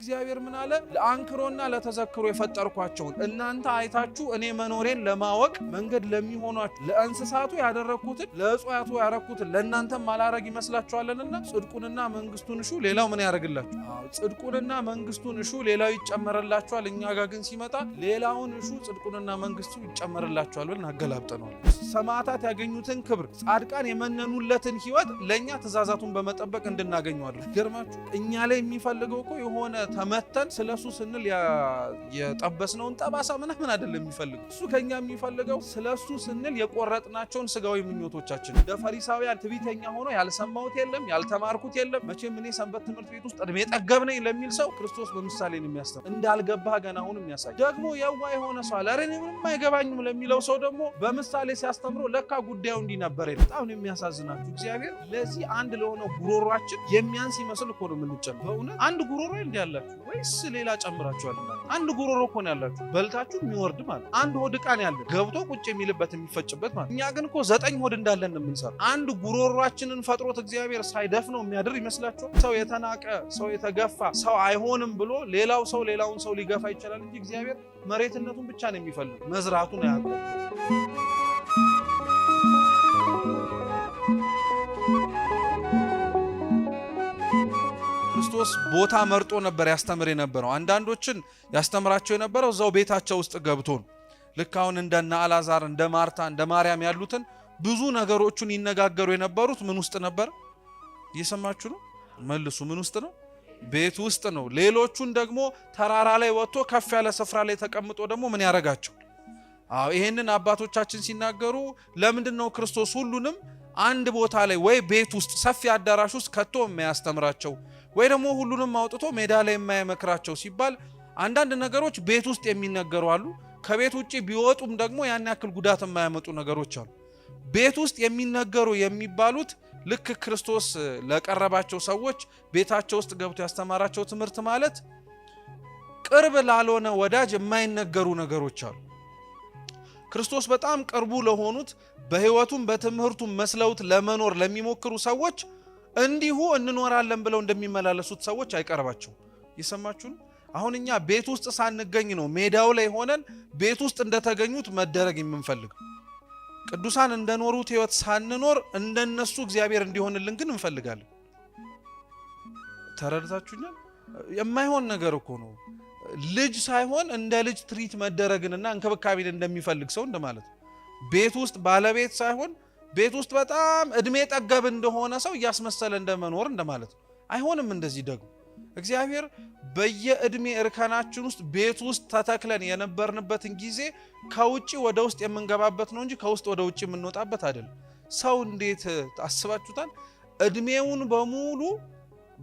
እግዚአብሔር ምን አለ? ለአንክሮና ለተዘክሮ የፈጠርኳቸውን እናንተ አይታችሁ እኔ መኖሬን ለማወቅ መንገድ ለሚሆኗችሁ ለእንስሳቱ ያደረኩትን ለእጽዋቱ ያረኩትን ለእናንተም ማላረግ ይመስላችኋልና ጽድቁንና መንግስቱን እሹ ሌላው ምን ያደርግላችሁ? ጽድቁንና መንግስቱን እሹ ሌላው ይጨመርላችኋል። እኛ ጋር ግን ሲመጣ ሌላውን እሹ ጽድቁንና መንግስቱ ይጨመርላችኋል ብለን አገላብጠናል። ሰማዕታት ያገኙትን ክብር ጻድቃን የመነኑለትን ህይወት ለኛ ትእዛዛቱን በመጠበቅ እንድናገኘዋለን። ገርማችሁ እኛ ላይ የሚፈልገው እኮ የሆነ ተመተን ስለሱ ስንል የጠበስነውን ጠባሳ ምናምን አይደለም የሚፈልገው። እሱ ከኛ የሚፈልገው ስለሱ ስንል የቆረጥናቸውን ስጋዊ ምኞቶቻችን። እንደ ፈሪሳውያን ትዕቢተኛ ሆኖ ያልሰማሁት የለም ያልተማርኩት የለም መቼም እኔ ሰንበት ትምህርት ቤት ውስጥ እድሜ ጠገብ ነኝ ለሚል ሰው ክርስቶስ በምሳሌ ነው የሚያስተምር። እንዳልገባህ ገና አሁን የሚያሳይ ደግሞ የዋህ የሆነ ሰው አለ እኔ ምንም አይገባኝም ለሚለው ሰው ደግሞ በምሳሌ ሲያስተምረው ለካ ጉዳዩ እንዲህ ነበር። በጣም ነው የሚያሳዝናችሁ። እግዚአብሔር ለዚህ አንድ ለሆነ ጉሮሯችን የሚያንስ ይመስል እኮ ነው የምንጨምረው። በእውነት አንድ ጉሮሮ እንዴ ያላችሁ ወይስ ሌላ ጨምራችኋል? አንድ ጉሮሮ እኮ ነው ያላችሁ በልታችሁ የሚወርድ ማለት አንድ ሆድ ዕቃን ያለ ገብቶ ቁጭ የሚልበት የሚፈጭበት ማለት። እኛ ግን እኮ 9 ሆድ እንዳለን ነው የምንሰራው። አንድ ጉሮሯችንን ፈጥሮት እግዚአብሔር ሳይደፍነው የሚያድር ይመስላችኋል? ሰው የተናቀ ሰው የተገፋ ሰው አይሆንም ብሎ ሌላው ሰው ሌላውን ሰው ሊገፋ ይችላል እንጂ እግዚአብሔር መሬትነቱን ብቻ ነው የሚፈልግ መዝራቱን አያውቅም። ክርስቶስ ቦታ መርጦ ነበር ያስተምር የነበረው። አንዳንዶችን ያስተምራቸው የነበረው እዛው ቤታቸው ውስጥ ገብቶ ነው። ልክ አሁን እንደነ አልዓዛር እንደ ማርታ እንደ ማርያም ያሉትን ብዙ ነገሮችን ይነጋገሩ የነበሩት ምን ውስጥ ነበር? እየሰማችሁ ነው? መልሱ። ምን ውስጥ ነው? ቤት ውስጥ ነው። ሌሎቹን ደግሞ ተራራ ላይ ወጥቶ ከፍ ያለ ስፍራ ላይ ተቀምጦ ደግሞ ምን ያረጋቸው? ይሄንን አባቶቻችን ሲናገሩ ለምንድን ነው ክርስቶስ ሁሉንም አንድ ቦታ ላይ ወይ ቤት ውስጥ ሰፊ አዳራሽ ውስጥ ከቶ የማያስተምራቸው ወይ ደግሞ ሁሉንም አውጥቶ ሜዳ ላይ የማይመክራቸው ሲባል አንዳንድ ነገሮች ቤት ውስጥ የሚነገሩ አሉ። ከቤት ውጪ ቢወጡም ደግሞ ያን ያክል ጉዳት የማያመጡ ነገሮች አሉ። ቤት ውስጥ የሚነገሩ የሚባሉት ልክ ክርስቶስ ለቀረባቸው ሰዎች ቤታቸው ውስጥ ገብቶ ያስተማራቸው ትምህርት ማለት ቅርብ ላልሆነ ወዳጅ የማይነገሩ ነገሮች አሉ። ክርስቶስ በጣም ቅርቡ ለሆኑት በህይወቱም በትምህርቱም መስለውት ለመኖር ለሚሞክሩ ሰዎች እንዲሁ እንኖራለን ብለው እንደሚመላለሱት ሰዎች አይቀርባቸው። እየሰማችሁ ነው? አሁን እኛ ቤት ውስጥ ሳንገኝ ነው ሜዳው ላይ ሆነን ቤት ውስጥ እንደተገኙት መደረግ የምንፈልገው። ቅዱሳን እንደኖሩት ህይወት ሳንኖር እንደነሱ እግዚአብሔር እንዲሆንልን ግን እንፈልጋለን። ተረድታችሁኛል? የማይሆን ነገር እኮ ነው። ልጅ ሳይሆን እንደ ልጅ ትሪት መደረግንና እንክብካቤን እንደሚፈልግ ሰው እንደማለት ነው። ቤት ውስጥ ባለቤት ሳይሆን ቤት ውስጥ በጣም እድሜ ጠገብ እንደሆነ ሰው እያስመሰለ እንደመኖር እንደማለት ነው። አይሆንም። እንደዚህ ደግሞ እግዚአብሔር በየእድሜ እርከናችን ውስጥ ቤት ውስጥ ተተክለን የነበርንበትን ጊዜ ከውጪ ወደ ውስጥ የምንገባበት ነው እንጂ ከውስጥ ወደ ውጪ የምንወጣበት አይደለም። ሰው እንዴት አስባችሁታል? እድሜውን በሙሉ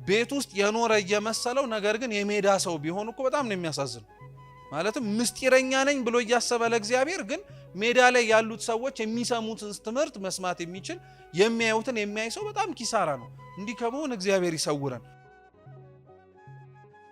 ቤት ውስጥ የኖረ እየመሰለው ነገር ግን የሜዳ ሰው ቢሆን እኮ በጣም ነው የሚያሳዝነው። ማለትም ምስጢረኛ ነኝ ብሎ እያሰበ ለእግዚአብሔር ግን ሜዳ ላይ ያሉት ሰዎች የሚሰሙትን ትምህርት መስማት የሚችል የሚያዩትን የሚያይ ሰው በጣም ኪሳራ ነው። እንዲህ ከመሆን እግዚአብሔር ይሰውረን።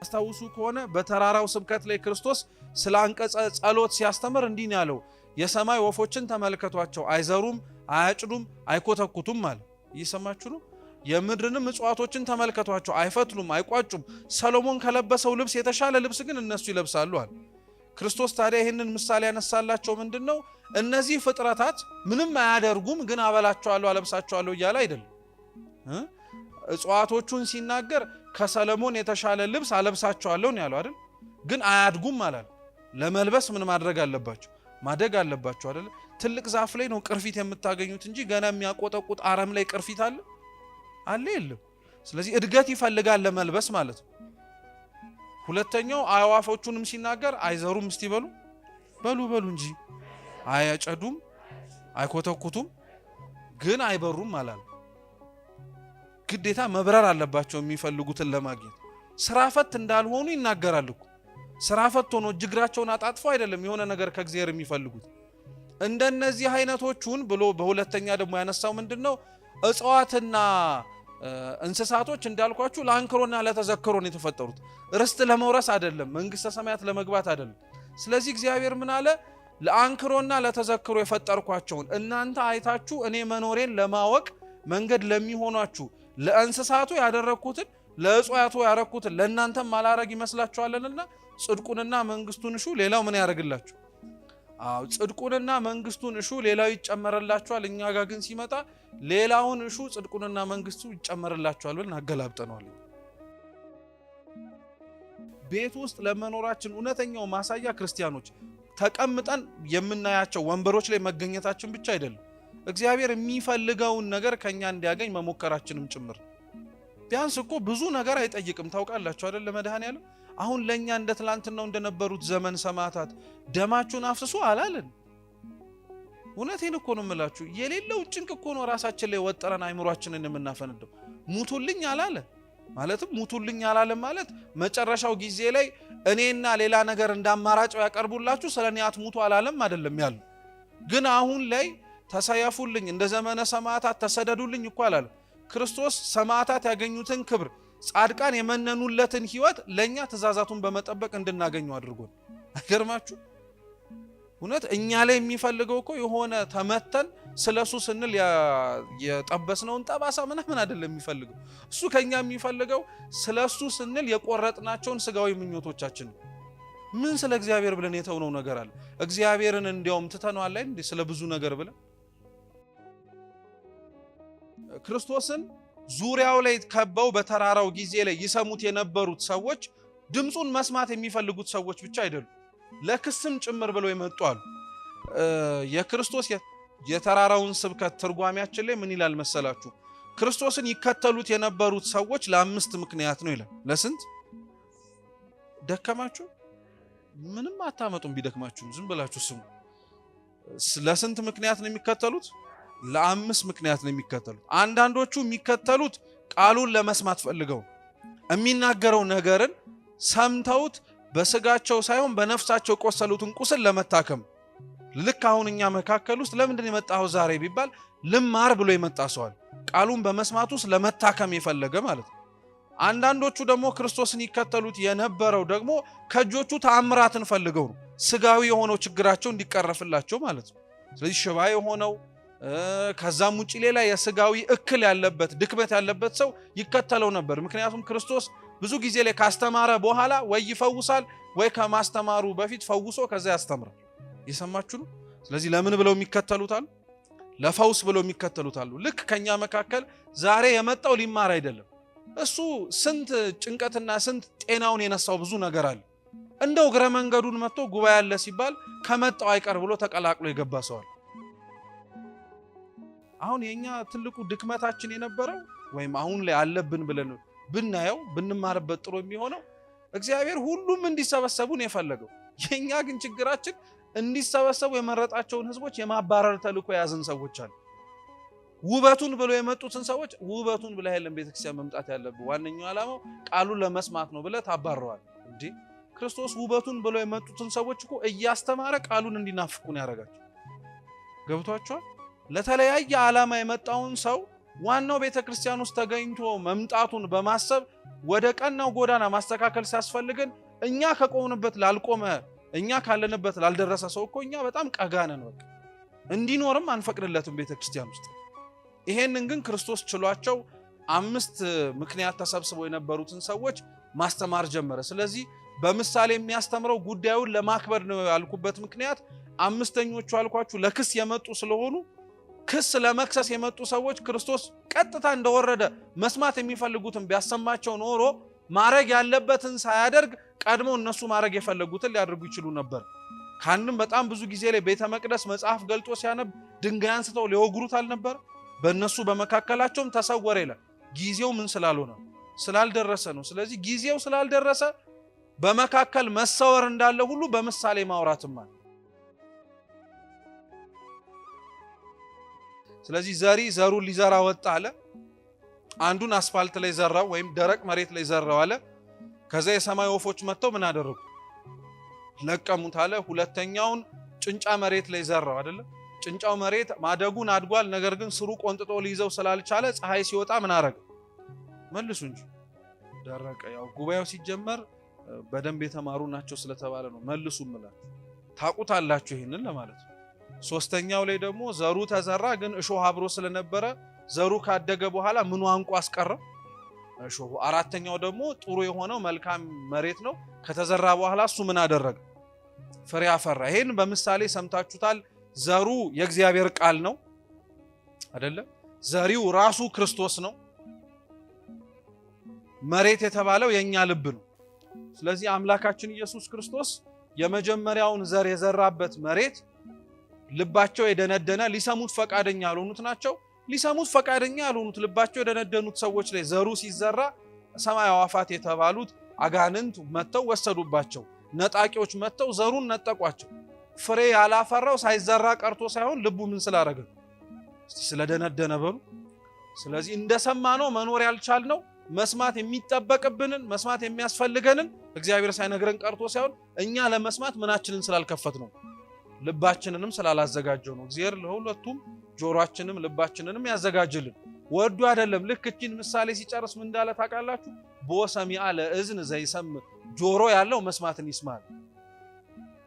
አስታውሱ ከሆነ በተራራው ስብከት ላይ ክርስቶስ ስለ አንቀጸ ጸሎት ሲያስተምር እንዲህ ነው ያለው። የሰማይ ወፎችን ተመልከቷቸው፣ አይዘሩም፣ አያጭዱም፣ አይኮተኩቱም አለ። እየሰማችሁ ነው? የምድርንም እጽዋቶችን ተመልከቷቸው፣ አይፈትሉም፣ አይቋጩም፣ ሰሎሞን ከለበሰው ልብስ የተሻለ ልብስ ግን እነሱ ይለብሳሉ አለ። ክርስቶስ ታዲያ ይህንን ምሳሌ ያነሳላቸው ምንድነው? እነዚህ ፍጥረታት ምንም አያደርጉም ግን አበላቸዋለሁ አለብሳቸዋለሁ እያለ አይደለም። እጽዋቶቹን ሲናገር ከሰሎሞን የተሻለ ልብስ አለብሳቸዋለሁ ነው ያለው አይደል? ግን አያድጉም አላል። ለመልበስ ምን ማድረግ አለባቸው? ማደግ አለባቸው አይደል? ትልቅ ዛፍ ላይ ነው ቅርፊት የምታገኙት እንጂ ገና የሚያቆጠቁጥ አረም ላይ ቅርፊት አለ የለም። ስለዚህ እድገት ይፈልጋል ለመልበስ ማለት ነው። ሁለተኛው አዕዋፎቹንም ሲናገር አይዘሩም እስቲ በሉ እንጂ አያጨዱም አይኮተኩቱም ግን አይበሩም አላል። ግዴታ መብረር አለባቸው የሚፈልጉትን ለማግኘት። ስራ ፈት እንዳልሆኑ ይናገራል እኮ። ስራ ፈት ሆኖ እግራቸውን አጣጥፈው አይደለም የሆነ ነገር ከእግዚአብሔር የሚፈልጉት። እንደነዚህ አይነቶቹን ብሎ በሁለተኛ ደግሞ ያነሳው ምንድነው? እጽዋትና እንስሳቶች እንዳልኳችሁ ለአንክሮና ለተዘክሮ ነው የተፈጠሩት። ርስት ለመውረስ አይደለም፣ መንግስተ ሰማያት ለመግባት አይደለም። ስለዚህ እግዚአብሔር ምን አለ? ለአንክሮና ለተዘክሮ የፈጠርኳቸውን እናንተ አይታችሁ እኔ መኖሬን ለማወቅ መንገድ ለሚሆናችሁ ለእንስሳቱ ያደረኩትን ለእጽዋቱ ያረኩት ለእናንተም ማላረግ ይመስላችኋልና ጽድቁንና መንግስቱን እሹ ሌላው ምን ያረግላችሁ? ጽድቁንና መንግስቱን እሹ ሌላው ይጨመርላችኋል። እኛ ጋር ግን ሲመጣ ሌላውን እሹ ጽድቁንና መንግስቱ ይጨመርላችኋል ብለን አገላብጠናል። ቤት ውስጥ ለመኖራችን እውነተኛው ማሳያ ክርስቲያኖች ተቀምጠን የምናያቸው ወንበሮች ላይ መገኘታችን ብቻ አይደለም፣ እግዚአብሔር የሚፈልገውን ነገር ከኛ እንዲያገኝ መሞከራችንም ጭምር። ቢያንስ እኮ ብዙ ነገር አይጠይቅም ታውቃላችሁ አይደል? ለመድኃኔዓለም አሁን ለኛ እንደ ትላንትናው እንደነበሩት ዘመን ሰማዕታት ደማችሁን አፍስሱ አላለን። እውነቴን እኮ ነው የምላችሁ። የሌለው ጭንቅ እኮ ነው ራሳችን ላይ ወጠረን አይምሯችንን የምናፈነደው። ሙቱልኝ አላለ ማለትም ሙቱልኝ አላለ ማለት መጨረሻው ጊዜ ላይ እኔና ሌላ ነገር እንዳማራጭው ያቀርቡላችሁ ስለኔ አትሙቱ አላለም አይደለም ያሉ። ግን አሁን ላይ ተሰያፉልኝ እንደ ዘመነ ሰማዕታት ተሰደዱልኝ እኮ አላለ። ክርስቶስ ሰማዕታት ያገኙትን ክብር ጻድቃን የመነኑለትን ህይወት ለኛ ትእዛዛቱን በመጠበቅ እንድናገኘው አድርጎን። አይገርማችሁ? እውነት እኛ ላይ የሚፈልገው እኮ የሆነ ተመተን ስለሱ ስንል የጠበስነውን ጠባሳ ምናምን አይደለም የሚፈልገው። እሱ ከኛ የሚፈልገው ስለሱ ስንል የቆረጥናቸውን ስጋዊ ምኞቶቻችን። ምን ስለ እግዚአብሔር ብለን የተውነው ነገር አለ? እግዚአብሔርን እንዲያውም ትተነዋል እንዴ ስለ ብዙ ነገር ብለን? ክርስቶስን ዙሪያው ላይ ከበው በተራራው ጊዜ ላይ ይሰሙት የነበሩት ሰዎች ድምጹን መስማት የሚፈልጉት ሰዎች ብቻ አይደሉም፣ ለክስም ጭምር ብለው የመጡ አሉ። የክርስቶስ የተራራውን ስብከት ትርጓሜያችን ላይ ምን ይላል መሰላችሁ? ክርስቶስን ይከተሉት የነበሩት ሰዎች ለአምስት ምክንያት ነው ይላል። ለስንት ደከማችሁ? ምንም አታመጡም ቢደክማችሁ ዝም ብላችሁ ስሙ። ለስንት ምክንያት ነው የሚከተሉት? ለአምስት ምክንያት ነው የሚከተሉት። አንዳንዶቹ የሚከተሉት ቃሉን ለመስማት ፈልገው የሚናገረው ነገርን ሰምተውት በስጋቸው ሳይሆን በነፍሳቸው ቆሰሉትን ቁስል ለመታከም። ልክ አሁን እኛ መካከል ውስጥ ለምንድን የመጣው ዛሬ ቢባል ልማር ብሎ የመጣ ሰዋል ቃሉን በመስማት ውስጥ ለመታከም የፈለገ ማለት ነው። አንዳንዶቹ ደግሞ ክርስቶስን ይከተሉት የነበረው ደግሞ ከእጆቹ ተአምራትን ፈልገው ነው፣ ስጋዊ የሆነው ችግራቸው እንዲቀረፍላቸው ማለት ነው። ስለዚህ ሽባ የሆነው ከዛም ውጪ ሌላ የስጋዊ እክል ያለበት ድክመት ያለበት ሰው ይከተለው ነበር። ምክንያቱም ክርስቶስ ብዙ ጊዜ ላይ ካስተማረ በኋላ ወይ ይፈውሳል ወይ ከማስተማሩ በፊት ፈውሶ ከዛ ያስተምራል። እየሰማችሁ ነው? ስለዚህ ለምን ብለው የሚከተሉታል? ለፈውስ ብለው የሚከተሉታል። ልክ ከኛ መካከል ዛሬ የመጣው ሊማር አይደለም። እሱ ስንት ጭንቀትና ስንት ጤናውን የነሳው ብዙ ነገር አለ። እንደው ግረ መንገዱን መጥቶ ጉባኤ ያለ ሲባል ከመጣው አይቀር ብሎ ተቀላቅሎ የገባ ሰዋል። አሁን የኛ ትልቁ ድክመታችን የነበረው ወይም አሁን ላይ አለብን ብለን ብናየው ብንማርበት ጥሩ የሚሆነው እግዚአብሔር ሁሉም እንዲሰበሰቡ ነው የፈለገው። የኛ ግን ችግራችን እንዲሰበሰቡ የመረጣቸውን ህዝቦች የማባረር ተልእኮ ያዘን ሰዎች አሉ። ውበቱን ብለው የመጡትን ሰዎች ውበቱን ብለህ አይደለም ቤተክርስቲያን መምጣት ያለብህ፣ ዋነኛው ዓላማው ቃሉን ለመስማት ነው ብለህ ታባረዋል እንዴ። ክርስቶስ ውበቱን ብለው የመጡትን ሰዎች እኮ እያስተማረ ቃሉን እንዲናፍቁ ነው ያደረጋቸው። ገብቷቸዋል? ለተለያየ ዓላማ የመጣውን ሰው ዋናው ቤተክርስቲያን ውስጥ ተገኝቶ መምጣቱን በማሰብ ወደ ቀናው ጎዳና ማስተካከል ሲያስፈልገን እኛ ከቆምንበት ላልቆመ እኛ ካለንበት ላልደረሰ ሰው እኮ እኛ በጣም ቀጋነን። በቃ እንዲኖርም አንፈቅድለትም ቤተክርስቲያን ውስጥ። ይሄንን ግን ክርስቶስ ችሏቸው አምስት ምክንያት ተሰብስበው የነበሩትን ሰዎች ማስተማር ጀመረ። ስለዚህ በምሳሌ የሚያስተምረው ጉዳዩን ለማክበር ነው ያልኩበት ምክንያት አምስተኞቹ አልኳችሁ ለክስ የመጡ ስለሆኑ ክስ ለመክሰስ የመጡ ሰዎች ክርስቶስ ቀጥታ እንደወረደ መስማት የሚፈልጉትን ቢያሰማቸው ኖሮ ማረግ ያለበትን ሳያደርግ ቀድሞ እነሱ ማረግ የፈለጉትን ሊያደርጉ ይችሉ ነበር። ካንም በጣም ብዙ ጊዜ ላይ ቤተ መቅደስ መጽሐፍ ገልጦ ሲያነብ ድንጋይ አንስተው ሊወግሩት አልነበር? በእነሱ በመካከላቸውም ተሰወረ ይላል። ጊዜው ምን ስላልሆነ ስላልደረሰ ነው። ስለዚህ ጊዜው ስላልደረሰ በመካከል መሰወር እንዳለ ሁሉ በምሳሌ ማውራትም አለ። ስለዚህ ዘሩን ሊዘራ ወጣ አለ። አንዱን አስፋልት ላይ ዘራው ወይም ደረቅ መሬት ላይ ዘራው አለ። ከዛ የሰማይ ወፎች መጥተው ምን አደረጉ? ለቀሙት አለ። ሁለተኛውን ጭንጫ መሬት ላይ ዘራው አይደለ? ጭንጫው መሬት ማደጉን አድጓል፣ ነገር ግን ስሩ ቆንጥጦ ሊይዘው ስላልቻለ ፀሐይ ሲወጣ ምን አረገ? መልሱ እንጂ ደረቀ። ያው ጉባኤው ሲጀመር በደንብ የተማሩ ናቸው ስለተባለ ነው መልሱ ማለት ታቁታላችሁ ይሄንን ለማለት ነው። ሶስተኛው ላይ ደግሞ ዘሩ ተዘራ፣ ግን እሾህ አብሮ ስለነበረ ዘሩ ካደገ በኋላ ምኑ አንቆ አስቀረ? እሾሁ። አራተኛው ደግሞ ጥሩ የሆነው መልካም መሬት ነው። ከተዘራ በኋላ እሱ ምን አደረገ? ፍሬ አፈራ። ይሄን በምሳሌ ሰምታችሁታል። ዘሩ የእግዚአብሔር ቃል ነው አይደለም? ዘሪው ራሱ ክርስቶስ ነው። መሬት የተባለው የኛ ልብ ነው። ስለዚህ አምላካችን ኢየሱስ ክርስቶስ የመጀመሪያውን ዘር የዘራበት መሬት ልባቸው የደነደነ ሊሰሙት ፈቃደኛ ያልሆኑት ናቸው። ሊሰሙት ፈቃደኛ ያልሆኑት ልባቸው የደነደኑት ሰዎች ላይ ዘሩ ሲዘራ ሰማይ አዋፋት የተባሉት አጋንንት መተው ወሰዱባቸው። ነጣቂዎች መተው ዘሩን ነጠቋቸው። ፍሬ ያላፈራው ሳይዘራ ቀርቶ ሳይሆን ልቡ ምን ስላረገ? እስቲ ስለደነደነ በሉ። ስለዚህ እንደሰማነው መኖር ያልቻልነው መስማት የሚጠበቅብንን መስማት የሚያስፈልገንን እግዚአብሔር ሳይነግረን ቀርቶ ሳይሆን እኛ ለመስማት ምናችንን ስላልከፈት ነው፣ ልባችንንም ስላላዘጋጀው ነው። እግዚአብሔር ለሁለቱም ጆሮአችንም ልባችንንም ያዘጋጅልን። ወዱ አይደለም። ልክ እቺን ምሳሌ ሲጨርስ ምን እንዳለ ታውቃላችሁ? ቦሰሚዓ ለእዝን ዘይሰምዕ፣ ጆሮ ያለው መስማትን ይስማል።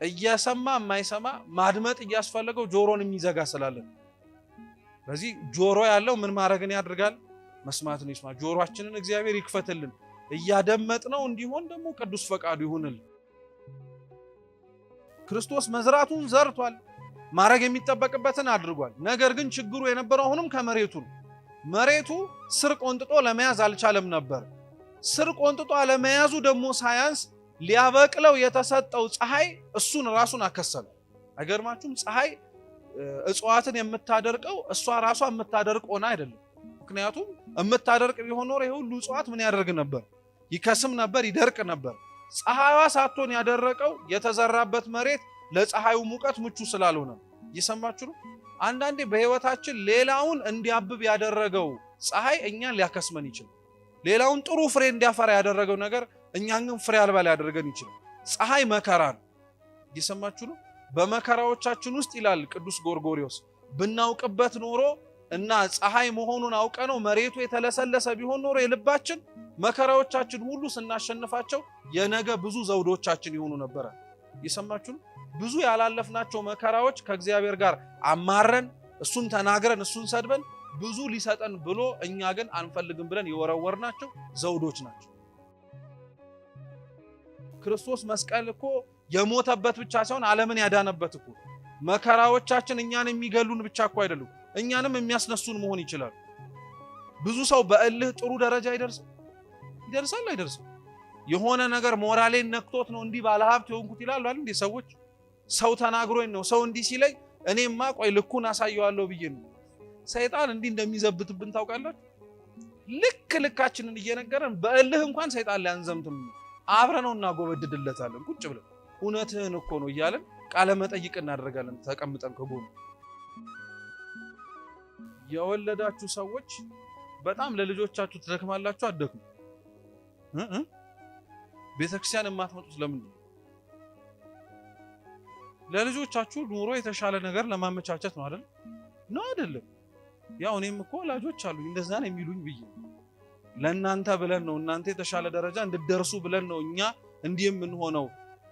እየሰማ የማይሰማ ማድመጥ እያስፈለገው ጆሮን የሚዘጋ ስላለ፣ ስለዚህ ጆሮ ያለው ምን ማድረግን ያድርጋል? መስማትን ይስማ። ጆሮአችንን እግዚአብሔር ይክፈትልን። እያደመጥነው እንዲሆን ደግሞ ቅዱስ ፈቃዱ ይሁንልን። ክርስቶስ መዝራቱን ዘርቷል፣ ማድረግ የሚጠበቅበትን አድርጓል። ነገር ግን ችግሩ የነበረው አሁንም ከመሬቱ ነው። መሬቱ ስር ቆንጥጦ ለመያዝ አልቻለም ነበር። ስር ቆንጥጦ አለመያዙ ደግሞ ሳያንስ ሊያበቅለው የተሰጠው ፀሐይ እሱን ራሱን አከሰለ። አይገርማችሁም? ፀሐይ እጽዋትን የምታደርቀው እሷ ራሷ የምታደርቅ ሆና አይደለም። ምክንያቱም የምታደርቅ ቢሆን ኖሮ ይሄ ሁሉ እጽዋት ምን ያደርግ ነበር? ይከስም ነበር፣ ይደርቅ ነበር። ፀሐይዋ ሳትሆን ያደረቀው የተዘራበት መሬት ለፀሐዩ ሙቀት ምቹ ስላልሆነ። እየሰማችሁ ነው? አንዳንዴ በህይወታችን ሌላውን እንዲያብብ ያደረገው ፀሐይ እኛን ሊያከስመን ይችላል። ሌላውን ጥሩ ፍሬ እንዲያፈራ ያደረገው ነገር እኛን ግን ፍሬ አልባ ሊያደርገን ይችላል። ፀሐይ መከራ ነው። እየሰማችሁ ነው? በመከራዎቻችን ውስጥ ይላል ቅዱስ ጎርጎርዮስ ብናውቅበት ኖሮ እና ፀሐይ መሆኑን አውቀ ነው መሬቱ የተለሰለሰ ቢሆን ኖሮ የልባችን መከራዎቻችን ሁሉ ስናሸንፋቸው የነገ ብዙ ዘውዶቻችን ይሆኑ ነበር። እየሰማችሁ ነው? ብዙ ያላለፍናቸው መከራዎች ከእግዚአብሔር ጋር አማረን እሱን ተናግረን እሱን ሰድበን ብዙ ሊሰጠን ብሎ እኛ ግን አንፈልግም ብለን የወረወርናቸው ዘውዶች ናቸው። ክርስቶስ መስቀል እኮ የሞተበት ብቻ ሳይሆን ዓለምን ያዳነበት እኮ። መከራዎቻችን እኛን የሚገሉን ብቻ እኮ አይደሉም፣ እኛንም የሚያስነሱን መሆን ይችላል። ብዙ ሰው በእልህ ጥሩ ደረጃ ይደርሳል አይደርስም? የሆነ ነገር ሞራሌን ነክቶት ነው እንዲህ ባለሀብት የሆንኩት ይላሉ አይደል? እንዴ ሰዎች ሰው ተናግሮኝ ነው ሰው እንዲህ ሲለኝ እኔማ ቆይ ልኩን አሳየዋለሁ ብዬ ነው። ሰይጣን እንዲህ እንደሚዘብትብን ታውቃላችሁ? ልካችንን እየነገረን በእልህ እንኳን ሰይጣን ላይ አንዘምትም። አብረነው እናጎበድድለታለን። ቁጭ ብለን እውነትህን እኮ ነው እያለን ቃለ መጠይቅ እናደርጋለን ተቀምጠን ከጎኑ። የወለዳችሁ ሰዎች በጣም ለልጆቻችሁ ትደክማላችሁ። አትደክሙ? ቤተክርስቲያን የማትመጡት ለምንድን ነው? ለልጆቻችሁ ኑሮ የተሻለ ነገር ለማመቻቸት ነው አይደል? ነው አይደለም? ያው እኔም እኮ ወላጆች አሉኝ እንደዛ ነው የሚሉኝ ብዬ ለእናንተ ብለን ነው እናንተ የተሻለ ደረጃ እንድትደርሱ ብለን ነው እኛ እንዲህ የምንሆነው።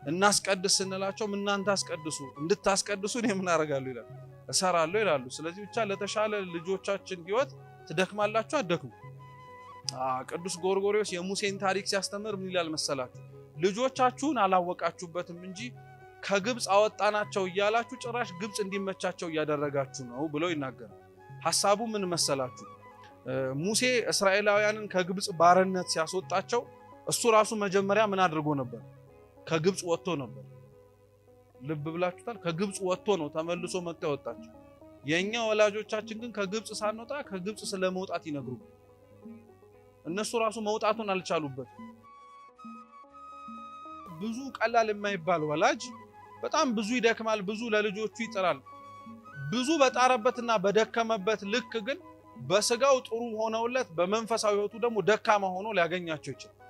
እናስቀድስ ስንላቸው እናንተ አስቀድሱ እንድታስቀድሱ እኔ ምን አደርጋለሁ ይላሉ፣ እሰራለሁ ይላሉ። ስለዚህ ብቻ ለተሻለ ልጆቻችን ህይወት ትደክማላችሁ። አትደክሙ። ቅዱስ ጎርጎርዮስ የሙሴን ታሪክ ሲያስተምር ምን ይላል መሰላችሁ? ልጆቻችሁን አላወቃችሁበትም እንጂ ከግብፅ አወጣናቸው እያላችሁ ጭራሽ ግብፅ እንዲመቻቸው እያደረጋችሁ ነው ብሎ ይናገራል። ሐሳቡ ምን መሰላችሁ? ሙሴ እስራኤላውያንን ከግብፅ ባርነት ሲያስወጣቸው እሱ ራሱ መጀመሪያ ምን አድርጎ ነበር? ከግብፅ ወጥቶ ነበር። ልብ ብላችሁታል? ከግብፅ ወጥቶ ነው ተመልሶ መጥቶ ያወጣቸው። የኛ ወላጆቻችን ግን ከግብፅ ሳንወጣ ከግብፅ ስለመውጣት ይነግሩ። እነሱ ራሱ መውጣቱን አልቻሉበት። ብዙ ቀላል የማይባል ወላጅ በጣም ብዙ ይደክማል፣ ብዙ ለልጆቹ ይጥራል። ብዙ በጣረበትና በደከመበት ልክ ግን በስጋው ጥሩ ሆነውለት በመንፈሳዊ ህይወቱ ደግሞ ደካማ ሆኖ ሊያገኛቸው ይችላል።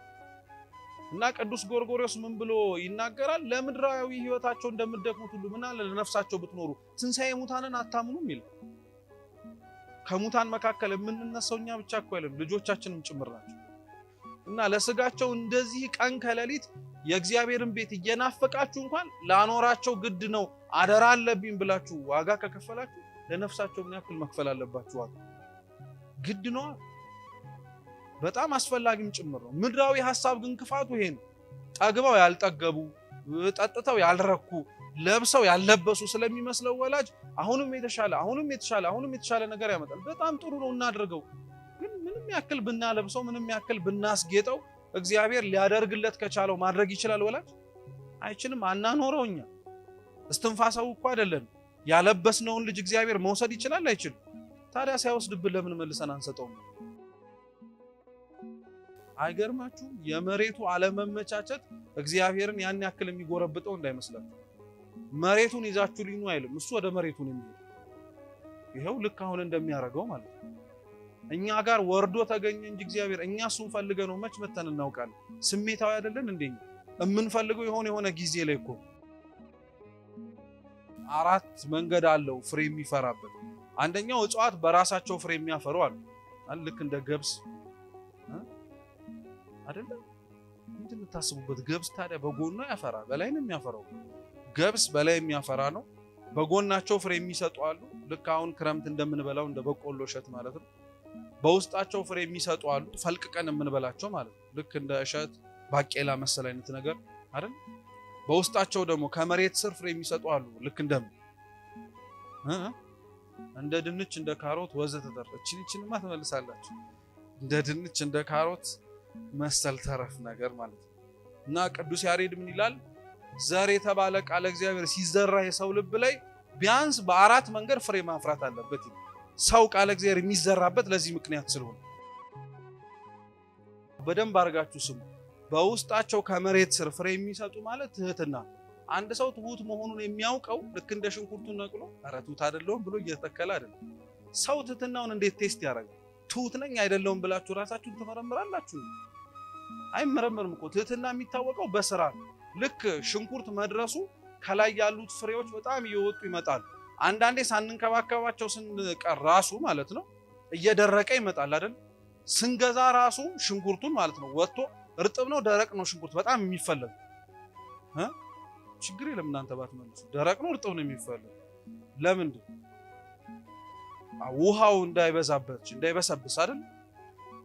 እና ቅዱስ ጎርጎርዮስ ምን ብሎ ይናገራል? ለምድራዊ ህይወታቸው እንደምትደክሙት ሁሉ ምን አለ ለነፍሳቸው ብትኖሩ ትንሣኤ ሙታንን አታምኑም ይላል። ከሙታን መካከል የምንነሳው እኛ ብቻ እኮ አይደለም ልጆቻችንም ጭምር ናቸው። እና ለስጋቸው እንደዚህ ቀን ከሌሊት የእግዚአብሔርን ቤት እየናፈቃችሁ እንኳን ላኖራቸው ግድ ነው አደራ አለብኝ ብላችሁ ዋጋ ከከፈላችሁ ለነፍሳቸው ምን ያክል መክፈል አለባችሁ? ዋጋ ግድ ነው። በጣም አስፈላጊም ጭምር ነው። ምድራዊ ሐሳብ ግን ክፋቱ ይሄ ነው። ጠግበው ያልጠገቡ፣ ጠጥተው ያልረኩ፣ ለብሰው ያልለበሱ ስለሚመስለው ወላጅ አሁንም የተሻለ ነገር ያመጣል። በጣም ጥሩ ነው እናድርገው። ግን ምንም ያክል ብናለብሰው፣ ምንም ያክል ብናስጌጠው እግዚአብሔር ሊያደርግለት ከቻለው ማድረግ ይችላል ወላጅ? አይችልም። አናኖረው እኛ እስትንፋሰው እኮ አይደለም። ያለበስነውን ልጅ እግዚአብሔር መውሰድ ይችላል? አይችልም። ታዲያ ሲያወስድብን ለምን መልሰን አንሰጠውም? አይገርማችሁም? የመሬቱ አለመመቻቸት እግዚአብሔርን ያን ያክል የሚጎረብጠው እንዳይመስላችሁ። መሬቱን ይዛችሁ ሊኑ አይልም፣ እሱ ወደ መሬቱ ነው የሚሄድ። ይሄው ልክ አሁን እንደሚያደርገው ማለት ነው። እኛ ጋር ወርዶ ተገኘ እንጂ እግዚአብሔር እኛ እሱን ፈልገ ነው መች መተን እናውቃለን? ስሜታዊ አይደለን እንደኛ የምንፈልገው የሆነ ጊዜ ላይ እኮ 4 መንገድ አለው ፍሬ የሚፈራበት። አንደኛው እጽዋት በራሳቸው ፍሬ የሚያፈሩ አሉ። ልክ እንደ ገብስ አይደለም። ምንድን የምታስቡበት? ገብስ ታዲያ በጎኑ ያፈራ በላይ ነው የሚያፈራው። ገብስ በላይ የሚያፈራ ነው። በጎናቸው ፍሬ የሚሰጡ አሉ። ልክ አሁን ክረምት እንደምንበላው እንደ በቆሎ እሸት ማለት ነው። በውስጣቸው ፍሬ የሚሰጡ አሉ። ፈልቅቀን የምንበላቸው ማለት ነው። ልክ እንደ እሸት ባቄላ መሰል አይነት ነገር አይደል? በውስጣቸው ደግሞ ከመሬት ስር ፍሬ የሚሰጡ አሉ። ልክ እንደ ድንች፣ እንደ ካሮት ወዘተ ተረፈ። እቺንማ ትመልሳላችሁ። እንደ ድንች እንደ ካሮት መሰል ተረፍ ነገር ማለት ነው። እና ቅዱስ ያሬድ ምን ይላል? ዘር የተባለ ቃለ እግዚአብሔር ሲዘራ የሰው ልብ ላይ ቢያንስ በ4 መንገድ ፍሬ ማፍራት አለበት። ሰው ቃለ እግዚአብሔር የሚዘራበት ለዚህ ምክንያት ስለሆነ በደንብ አድርጋችሁ ስሙ። በውስጣቸው ከመሬት ስር ፍሬ የሚሰጡ ማለት ትህትና። አንድ ሰው ትሁት መሆኑን የሚያውቀው ልክ እንደ ሽንኩርቱን ነቅሎ ኧረ ትሁት አይደለሁም ብሎ እየተከለ አይደለም። ሰው ትህትናውን እንዴት ቴስት ያደርጋል? ትሁት ነኝ አይደለሁም ብላችሁ ራሳችሁን ትመረምራላችሁ? አይመረምርም እኮ። ትህትና የሚታወቀው በስራ ነው። ልክ ሽንኩርት መድረሱ ከላይ ያሉት ፍሬዎች በጣም እየወጡ ይመጣሉ። አንዳንዴ ሳንንከባከባቸው ስንቀር ራሱ ማለት ነው እየደረቀ ይመጣል አይደል? ስንገዛ ራሱ ሽንኩርቱን ማለት ነው ወጥቶ እርጥብ ነው ደረቅ ነው ሽንኩርት በጣም የሚፈለግ ችግር የለም እናንተ ባትመልሱ። ደረቅ ነው እርጥብ ነው የሚፈለግ። ለምንድን? ውሃው እንዳይበሰብስ አይደል?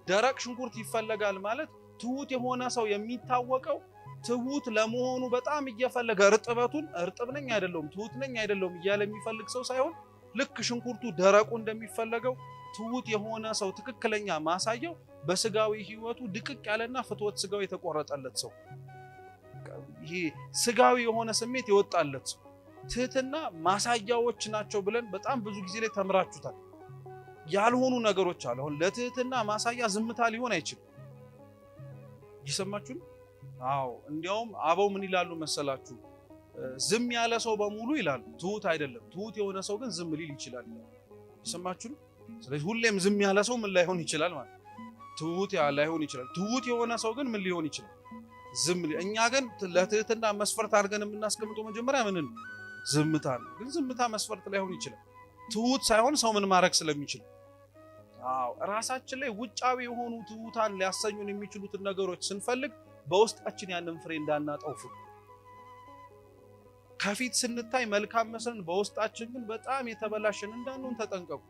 ደረቅ ሽንኩርት ይፈለጋል ማለት ትሁት የሆነ ሰው የሚታወቀው ትሁት ለመሆኑ በጣም እየፈለገ እርጥበቱን እርጥብ ነኝ አይደለሁም ትሁት ነኝ አይደለሁም እያለ የሚፈልግ ሰው ሳይሆን ልክ ሽንኩርቱ ደረቁ እንደሚፈለገው ትሁት የሆነ ሰው ትክክለኛ ማሳያው በስጋዊ ሕይወቱ ድቅቅ ያለና ፍትወት ስጋው የተቆረጠለት ሰው፣ ይሄ ስጋዊ የሆነ ስሜት የወጣለት ሰው። ትህትና ማሳያዎች ናቸው ብለን በጣም ብዙ ጊዜ ላይ ተምራችሁታል። ያልሆኑ ነገሮች አሉ። አሁን ለትህትና ማሳያ ዝምታ ሊሆን አይችልም። እየሰማችሁ ነው? አዎ። እንዲያውም አበው ምን ይላሉ መሰላችሁ? ዝም ያለ ሰው በሙሉ ይላሉ ትሁት አይደለም፣ ትሁት የሆነ ሰው ግን ዝም ሊል ይችላል። እየሰማችሁ ነው? ስለዚህ ሁሌም ዝም ያለ ሰው ምን ላይሆን ይችላል ማለት ትሁት ላይሆን ይችላል። ትሁት የሆነ ሰው ግን ምን ሊሆን ይችላል? ዝም። እኛ ግን ለትህትና መስፈርት አድርገን የምናስቀምጠው መጀመሪያ ምንን? ዝምታ ነው። ግን ዝምታ መስፈርት ላይሆን ይችላል። ትሁት ሳይሆን ሰው ምን ማድረግ ስለሚችል። አዎ፣ ራሳችን ላይ ውጫዊ የሆኑ ትሁታን ሊያሰኙን የሚችሉትን ነገሮች ስንፈልግ በውስጣችን ያንን ፍሬ እንዳናጣው ፍሩ። ከፊት ስንታይ መልካም መስለን በውስጣችን ግን በጣም የተበላሸን እንዳንሆን ተጠንቀቁ።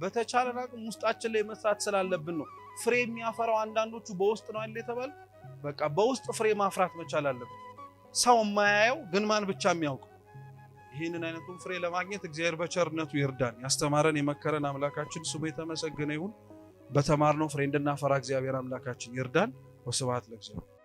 በተቻለን አቅም ውስጣችን ላይ መስራት ስላለብን ነው። ፍሬ የሚያፈራው አንዳንዶቹ በውስጥ ነው አይደል የተባለ። በቃ በውስጥ ፍሬ ማፍራት መቻል አለብን። ሰው የማያየው ግን ማን ብቻ የሚያውቀው። ይህንን አይነቱን ፍሬ ለማግኘት እግዚአብሔር በቸርነቱ ይርዳን። ያስተማረን የመከረን አምላካችን ስሙ የተመሰገነ ይሁን። በተማርነው ፍሬ እንድናፈራ እግዚአብሔር አምላካችን ይርዳን። ወስብሐት ለእግዚአብሔር።